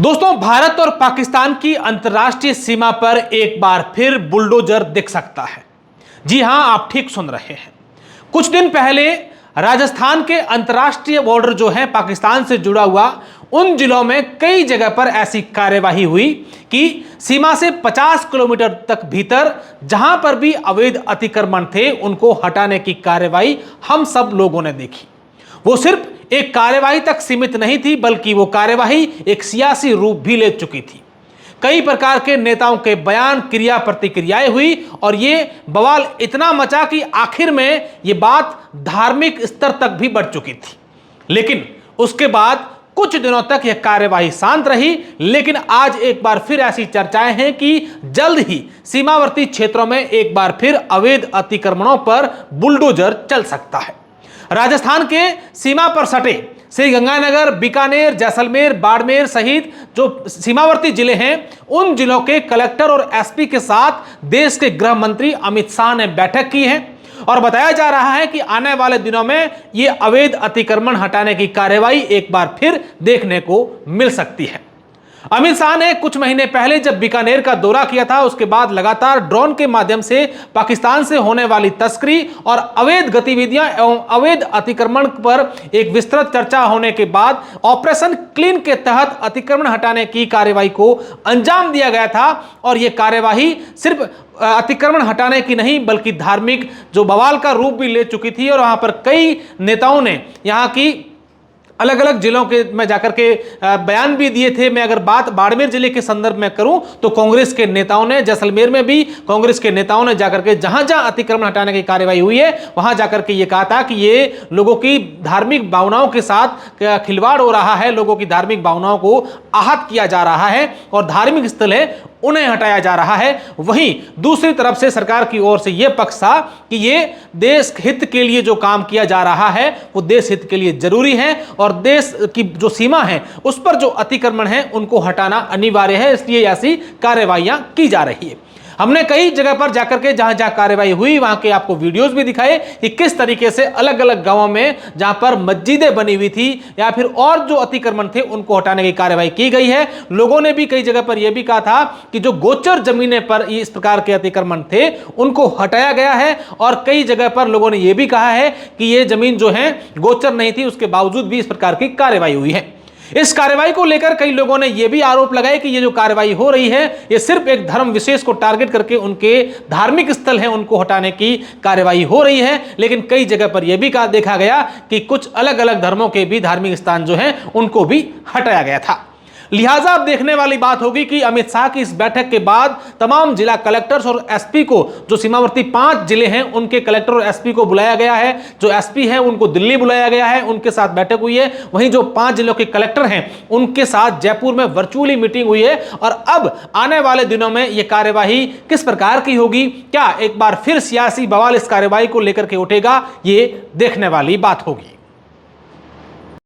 दोस्तों, भारत और पाकिस्तान की अंतर्राष्ट्रीय सीमा पर एक बार फिर बुलडोजर दिख सकता है। जी हां, आप ठीक सुन रहे हैं। कुछ दिन पहले राजस्थान के अंतर्राष्ट्रीय बॉर्डर जो है पाकिस्तान से जुड़ा हुआ, उन जिलों में कई जगह पर ऐसी कार्यवाही हुई कि सीमा से 50 किलोमीटर तक भीतर जहां पर भी अवैध अतिक्रमण थे उनको हटाने की कार्यवाही हम सब लोगों ने देखी। वो सिर्फ एक कार्यवाही तक सीमित नहीं थी, बल्कि वो कार्यवाही एक सियासी रूप भी ले चुकी थी। कई प्रकार के नेताओं के बयान, क्रिया प्रतिक्रियाएं हुई और ये बवाल इतना मचा कि आखिर में ये बात धार्मिक स्तर तक भी बढ़ चुकी थी। लेकिन उसके बाद कुछ दिनों तक यह कार्यवाही शांत रही, लेकिन आज एक बार फिर ऐसी चर्चाएं हैं कि जल्द ही सीमावर्ती क्षेत्रों में एक बार फिर अवैध अतिक्रमणों पर बुलडोजर चल सकता है। राजस्थान के सीमा पर सटे श्रीगंगानगर, बीकानेर, जैसलमेर, बाड़मेर सहित जो सीमावर्ती जिले हैं, उन जिलों के कलेक्टर और एसपी के साथ देश के गृह मंत्री अमित शाह ने बैठक की है और बताया जा रहा है कि आने वाले दिनों में यह अवैध अतिक्रमण हटाने की कार्यवाही एक बार फिर देखने को मिल सकती है। अमित शाह ने कुछ महीने पहले जब बीकानेर का दौरा किया था, उसके बाद लगातार ड्रोन के माध्यम से पाकिस्तान से होने वाली तस्करी और अवैध गतिविधियां एवं अवैध अतिक्रमण पर एक विस्तृत चर्चा होने के बाद ऑपरेशन क्लीन के तहत अतिक्रमण हटाने की कार्यवाही को अंजाम दिया गया था। और यह कार्यवाही सिर्फ अतिक्रमण हटाने की नहीं, बल्कि धार्मिक जो बवाल का रूप भी ले चुकी थी और वहां पर कई नेताओं ने यहां की अलग अलग जिलों के में जाकर के बयान भी दिए थे। मैं अगर बात बाड़मेर जिले के संदर्भ में करूं तो कांग्रेस के नेताओं ने, जैसलमेर में भी कांग्रेस के नेताओं ने जाकर के जहां जहां अतिक्रमण हटाने की कार्यवाही हुई है वहां जाकर के ये कहा था कि ये लोगों की धार्मिक भावनाओं के साथ खिलवाड़ हो रहा है, लोगों की धार्मिक भावनाओं को आहत किया जा रहा है और धार्मिक स्थल है उन्हें हटाया जा रहा है। वहीं दूसरी तरफ से सरकार की ओर से यह पक्ष था कि ये देश हित के लिए जो काम किया जा रहा है वो देश हित के लिए जरूरी है और देश की जो सीमा है उस पर जो अतिक्रमण है उनको हटाना अनिवार्य है, इसलिए ऐसी कार्यवाहियां की जा रही है। हमने कई जगह पर जाकर के जहां जहां कार्यवाही हुई वहां के आपको वीडियोस भी दिखाए कि किस तरीके से अलग अलग गांवों में जहां पर मस्जिदें बनी हुई थी या फिर और जो अतिक्रमण थे उनको हटाने की कार्यवाही की गई है। लोगों ने भी कई जगह पर यह भी कहा था कि जो गोचर जमीनें पर इस प्रकार के अतिक्रमण थे उनको हटाया गया है और कई जगह पर लोगों ने यह भी कहा है कि यह जमीन जो है गोचर नहीं थी, उसके बावजूद भी इस प्रकार की कार्यवाही हुई है। इस कार्रवाई को लेकर कई लोगों ने यह भी आरोप लगाया कि यह जो कार्रवाई हो रही है यह सिर्फ एक धर्म विशेष को टारगेट करके उनके धार्मिक स्थल हैं उनको हटाने की कार्रवाई हो रही है। लेकिन कई जगह पर यह भी देखा गया कि कुछ अलग अलग धर्मों के भी धार्मिक स्थान जो हैं उनको भी हटाया गया था। लिहाजा अब देखने वाली बात होगी कि अमित शाह की इस बैठक के बाद तमाम जिला कलेक्टर्स और एसपी को, जो सीमावर्ती 5 जिले हैं उनके कलेक्टर और एसपी को बुलाया गया है, जो एसपी हैं उनको दिल्ली बुलाया गया है, उनके साथ बैठक हुई है। वहीं जो 5 जिलों के कलेक्टर हैं उनके साथ जयपुर में वर्चुअली मीटिंग हुई है और अब आने वाले दिनों में यह कार्यवाही किस प्रकार की होगी, क्या एक बार फिर सियासी बवाल इस कार्यवाही को लेकर के उठेगा, ये देखने वाली बात होगी।